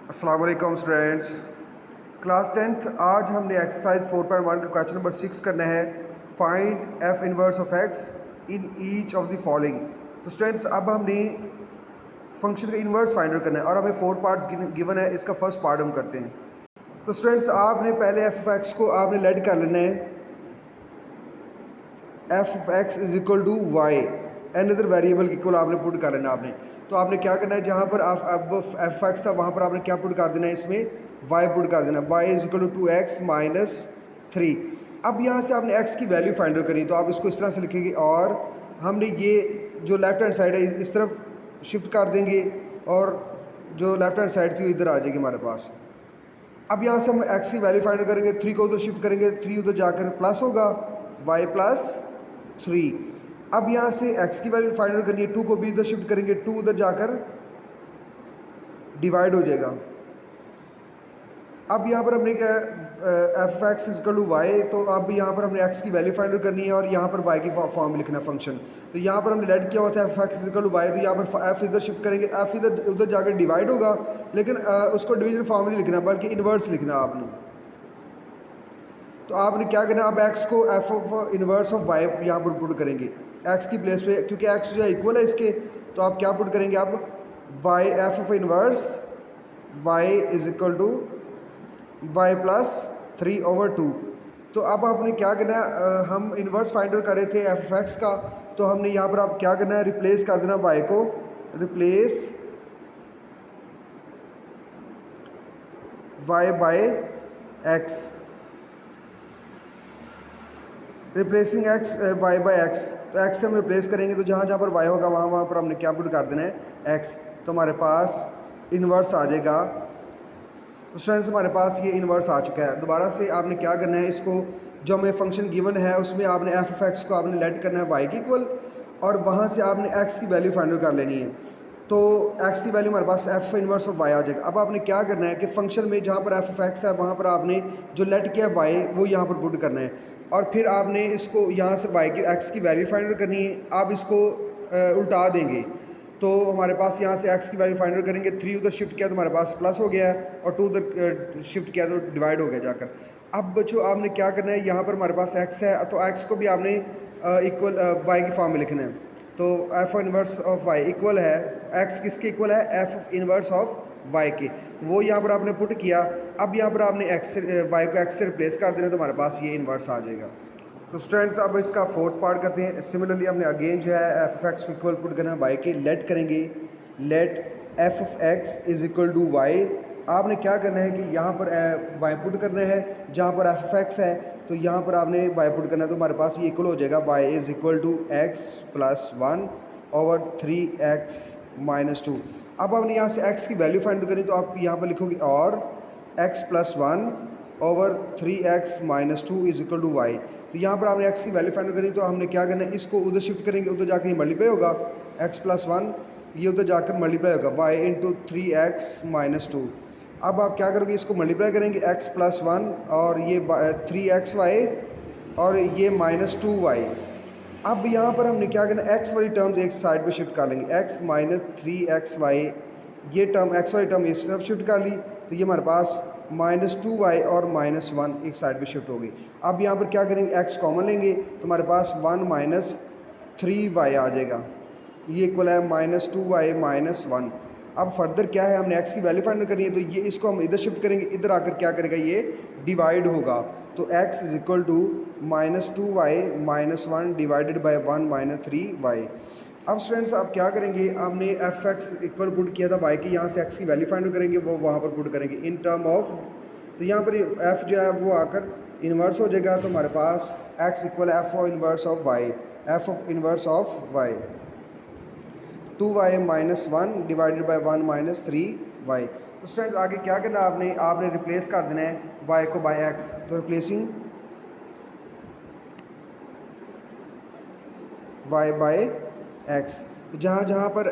अस्सलाम वालेकुम students. Class tenth आज हमने एक्सरसाइज 4.1 का क्वेश्चन नंबर 6 करना है। Find F inverse of x in each of the following. तो स्टूडेंट्स अब हमने फंक्शन का इन्वर्स फाइंड आउट करना है और हमें 4 पार्ट्स गिवन है। इसका फर्स्ट पार्ट हम करते हैं। तो स्टूडेंट्स आपने पहले एफ ऑफ एक्स को आपने लेट कर लेना है। F of x is equal to y another variable की इक्वल आपने पुट कर लेना आपने। तो आपने क्या करना है, जहाँ पर आप अब एफ एक्स था वहाँ पर आपने क्या पुट कर देना है, इसमें वाई पुट कर देना। Y is equal to 2x minus 3। अब यहाँ से आपने x की वैल्यू फाइंड आउट करनी, तो आप इसको इस तरह से लिखेंगे और हमने ये जो लेफ्ट हैंड साइड है इस तरफ शिफ्ट कर देंगे और जो लेफ्ट हैंड साइड थी इधर आ जाएगी हमारे पास। अब यहाँ से हम x की वैल्यू फाइंड करेंगे, 3 को उधर शिफ्ट करेंगे, 3 उधर जाकर प्लस होगा y प्लस 3। अब यहाँ से x की वैल्यू फाइंड आउट करनी है, 2 को भी उधर शिफ्ट करेंगे, 2 उधर जाकर डिवाइड हो जाएगा। अब यहाँ पर हमने क्या f x is equal to y, तो अब यहाँ पर हमने x की वैल्यू फाइंड आउट करनी है और यहाँ पर y की फॉर्म में लिखना है फंक्शन। तो यहाँ पर हमने लेट किया हुआ था f x is equal to y, तो यहाँ पर f इधर शिफ्ट करेंगे, f इधर उधर जाकर डिवाइड होगा, लेकिन उसको डिवीजन फॉर्म नहीं लिखना बल्कि इन्वर्स लिखना आपने। तो आपने क्या करना, अब x को f of inverse of y यहाँ पर पुट करेंगे x की प्लेस पे, क्योंकि x जो है इक्वल है इसके। तो आप क्या पुट करेंगे, अब y f of inverse y is equal to y plus 3/2। तो अब आपने क्या करना है, हम इन्वर्स फाइंड आउट कर रहे थे एफ ऑफ एक्स का, तो हमने यहाँ पर आप क्या करना है, रिप्लेस कर देना y को, replace y by x, replacing x y by x। तो x से हम रिप्लेस करेंगे, तो जहाँ जहाँ पर y होगा वहाँ वहाँ पर हमने क्या पुट कर देना है x, तो हमारे पास इन्वर्स आ जाएगा। तो स्टूडेंट्स हमारे पास ये इन्वर्स आ चुका है। दोबारा से आपने क्या करना है, इसको जो हमें फंक्शन गिवन है उसमें आपने एफ ऑफ एक्स को आपने लेट करना है वाई की इक्वल, और वहाँ से आपने एक्स की वैल्यू फाइंड आउट कर लेनी है। तो एक्स की वैल्यू हमारे पास एफ इन्वर्स ऑफ वाई आ जाएगा। अब आपने क्या करना है कि फंक्शन में जहाँ पर एफ ऑफ एक्स है वहाँ पर आपने जो लेट किया वाई वो यहाँ पर पुट करना है, और फिर आपने इसको यहाँ से वाई की एक्स की वैल्यू फाइंड आउट करनी है। आप इसको उल्टा देंगे, तो हमारे पास यहाँ से x की वैल्यू फाइंड आउट करेंगे, 3 उधर शिफ्ट किया तो हमारे पास प्लस हो गया है, और 2 उधर शिफ्ट किया तो डिवाइड हो गया जाकर। अब बच्चों आपने क्या करना है, यहाँ पर हमारे पास x है, तो x को भी आपने इक्वल y की फॉर्म में लिखना है। तो F inverse of y equal है, x किसके इक्वल है, एफ इन्वर्स ऑफ y के, तो वो यहाँ पर आपने पुट किया। अब यहाँ पर आपने y को x से रिप्लेस कर देना, तो हमारे पास ये इन्वर्स आ जाएगा। तो स्टूडेंट्स अब इसका फोर्थ पार्ट करते हैं। सिमिलरली हमने अगेन जो है एफ एक्स को इक्वल पुट करना है वाई के, लेट करेंगे, let f of x is equal to y. आपने क्या करना है कि यहाँ पर वाई पुट करना है, जहाँ पर एफ ऑफ एक्स है तो यहाँ पर आपने वाई पुट करना है, तो हमारे पास ये इक्वल हो जाएगा y is equal to x plus 1/3x minus 2। अब आपने यहाँ से x की वैल्यू फाइंड करनी, तो आप यहाँ पर लिखोगे और x plus 1/3x minus 2 is equal to y. तो यहाँ पर आपने x की वैल्यू फाइंड करनी, तो हमने क्या करना है, इसको उधर शिफ्ट करेंगे, उधर जाकर ये मल्टीप्लाई होगा, x प्लस 1 ये उधर जाकर मल्टीप्लाई होगा y इंटू 3x माइनस 2। अब आप क्या करोगे, इसको मल्टीप्लाई करेंगे x प्लस 1 और ये 3xy और ये माइनस 2y। अब यहाँ पर हमने क्या करना है, x वाली टर्म्स एक साइड पे शिफ्ट कर लेंगे, x माइनस 3xy, ये टर्म x वाली टर्म इस तरफ शिफ्ट कर ली, तो ये हमारे पास माइनस 2y और माइनस 1 एक साइड पे शिफ्ट हो गई। अब यहाँ पर क्या करेंगे, x कॉमन लेंगे, तो हमारे पास 1 माइनस 3y आ जाएगा, ये इक्वल है माइनस 2y माइनस 1। अब फर्दर क्या है, हमने x की वैल्यू फाइंड करनी है, तो ये इसको हम इधर शिफ्ट करेंगे, इधर आकर क्या करेगा, ये डिवाइड होगा। तो x is equal to minus 2y minus 1 divided by 1 minus 3y। अब स्टूडेंट्स आप क्या करेंगे, आपने एफ एक्स इक्वल पुट किया था y की, यहाँ से x की वैल्यू फाइंड करेंगे, वो वहाँ पर पुट करेंगे इन टर्म ऑफ, तो यहाँ पर f जो है वो आकर इन्वर्स हो जाएगा, तो हमारे पास x equal F of inverse of y, F of inverse of y 2y minus 1 divided by 1 minus 3y। तो स्टूडेंट्स आगे क्या करना है, आपने रिप्लेस कर देना है y को बाय x, तो रिप्लेसिंग y बाय x, तो जहाँ जहाँ पर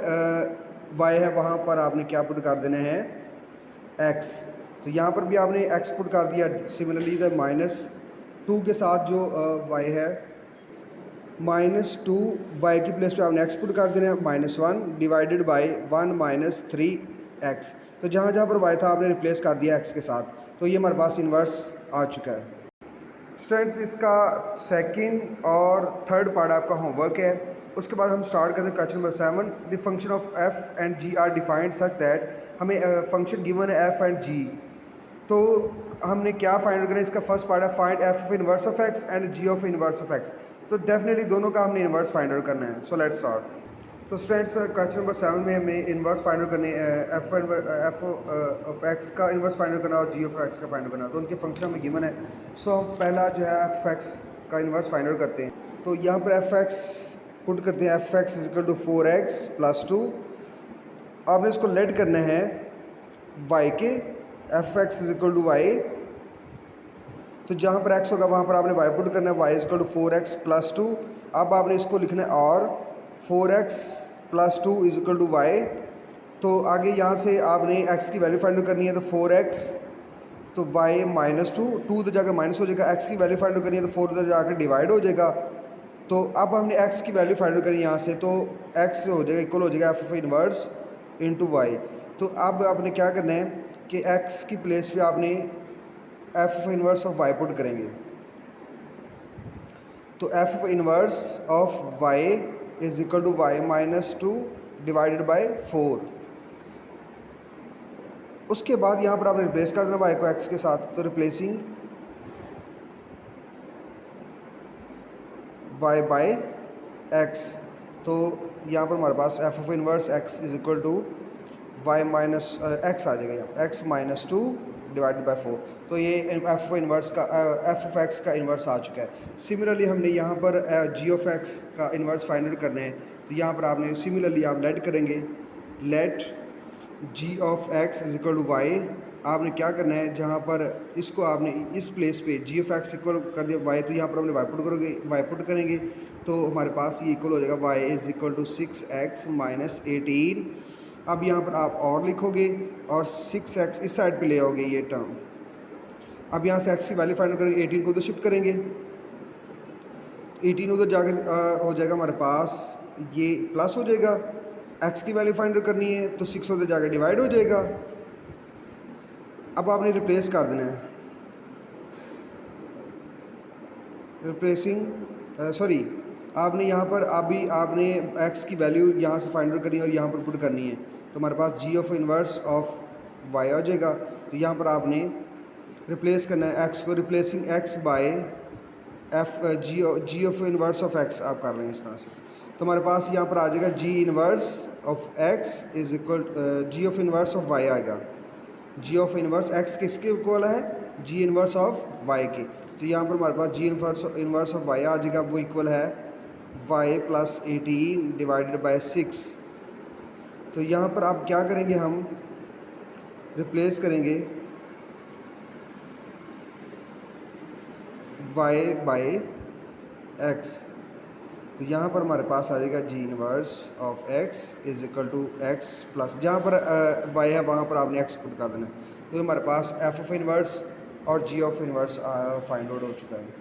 y है वहाँ पर आपने क्या पुट कर देना है, x। तो यहाँ पर भी आपने x पुट कर दिया। सिमिलरली द माइनस 2 के साथ जो y है, माइनस 2y की प्लेस पे आपने x पुट कर देना है, minus 1 divided by 1 minus 3x। तो जहाँ जहाँ पर वाई था आपने रिप्लेस कर दिया एक्स के साथ, तो ये हमारे पास इन्वर्स आ चुका है। स्टूडेंट्स, इसका सेकंड और थर्ड पार्ट आपका होमवर्क है। उसके बाद हम स्टार्ट करते हैं question number 7। The function of f and g are defined such that, हमें फंक्शन गिवन है एफ एंड जी, तो हमने क्या फाइंड करना है। इसका फर्स्ट पार्ट है find f of inverse of x and g of inverse of x, तो डेफिनेटली दोनों का हमने इनवर्स फाइंड आउट करना है। So let's start. तो स्टूडेंट्स, क्वेश्चन नंबर 7 में हमें इनवर्स फाइंड आउट करने एफ ऑफ एक्स का इनवर्स फाइंड आउट करना और जी ऑफ एक्स का फाइंड आउट करना, तो उनके फंक्शन हमें गिवन है। सो हम पहला जो है एफ एक्स का इनवर्स फाइंड आउट करते हैं। तो यहाँ पर एफ एक्स पुट करते हैं, F x is equal to 4x + 2। आपने इसको लेट करना है y के, f x is equal to y, तो जहाँ पर x होगा वहाँ पर आपने y पुट करना है, y इजिकल टू 4x + 2। अब आपने इसको लिखना है और 4x + 2 इजिकल टू y। तो आगे यहाँ से आपने x की वैल्यू फाइंड आउट करनी है, तो 4x, तो y -2, 2 तो जाकर माइनस हो जाएगा। x की वैल्यू फाइंड आउट करनी है, तो 4 तो जाकर डिवाइड हो जाएगा। तो अब हमने x की वैल्यू फाइंड आउट करनी है यहाँ से, तो x हो जाएगा इक्वल हो जाएगा f of inverse into y. तो अब आपने क्या करना है कि x की प्लेस पे आपने f of inverse of y put करेंगे। तो f of inverse of y is equal to y -2 divided by 4। उसके बाद यहाँ पर आपने रिप्लेस कर देना y को x के साथ, तो रिप्लेसिंग y बाय x, तो यहाँ पर हमारे पास f of inverse x is equal to y minus x आ जाएगा, यहाँ x -2 डिवाइडेड बाय 4। तो ये एफ ऑफ इनवर्स का एफ ऑफ एक्स का इन्वर्स आ चुका है। सिमिलरली हमने यहाँ पर जी ऑफ एक्स का इन्वर्स फाइंड आउट करना है, तो यहाँ पर आपने सिमिलरली आप लेट करेंगे, let g of x is equal to y. आपने क्या करना है, जहाँ पर इसको आपने इस प्लेस पे जी ऑफ एक्स इक्वल कर दिया वाई, तो यहाँ पर हमने वाई पुट करेंगे, तो हमारे पास ये इक्वल हो जाएगा y is equal to 6x - 18। अब यहाँ पर आप और लिखोगे और 6x इस साइड पे ले आओगे ये टर्म। अब यहाँ से x की वैल्यू फाइंड करेंगे, 18 को उधर शिफ्ट करेंगे, 18 उधर जाकर हो जाएगा हमारे पास ये प्लस हो जाएगा। x की वैल्यू फाइंड करनी है, तो 6 उधर जाकर डिवाइड हो जाएगा। अब आपने रिप्लेस कर देना है, रिप्लेसिंग सॉरी आपने यहाँ पर अभी आपने x की वैल्यू यहाँ से फाइंड आउट करनी है और यहाँ पर पुट करनी है, तो हमारे पास जी ऑफ इनवर्स ऑफ y आ जाएगा। तो यहाँ पर आपने रिप्लेस करना है x को, replacing x by f g of inverse of x आप कर लेंगे इस तरह से। तो हमारे पास यहाँ पर आ जाएगा g inverse of x is equal g of inverse of y आएगा। जी ऑफ इनवर्स x किसके इक्वल है, जी इनवर्स ऑफ y के। तो यहाँ पर हमारे पास जी इनवर्स ऑफ y आ जाएगा, वो इक्वल है y + 18 डिवाइडेड बाय 6। तो यहाँ पर आप क्या करेंगे, हम रिप्लेस करेंगे y बाय x। तो यहाँ पर हमारे पास आ जाएगा g inverse of x is equal to x plus, जहाँ पर y है वहाँ पर आपने x पुट कर देना है। तो हमारे पास एफ ऑफ इनवर्स और जी ऑफ इनवर्स फाइंड आउट हो चुका है।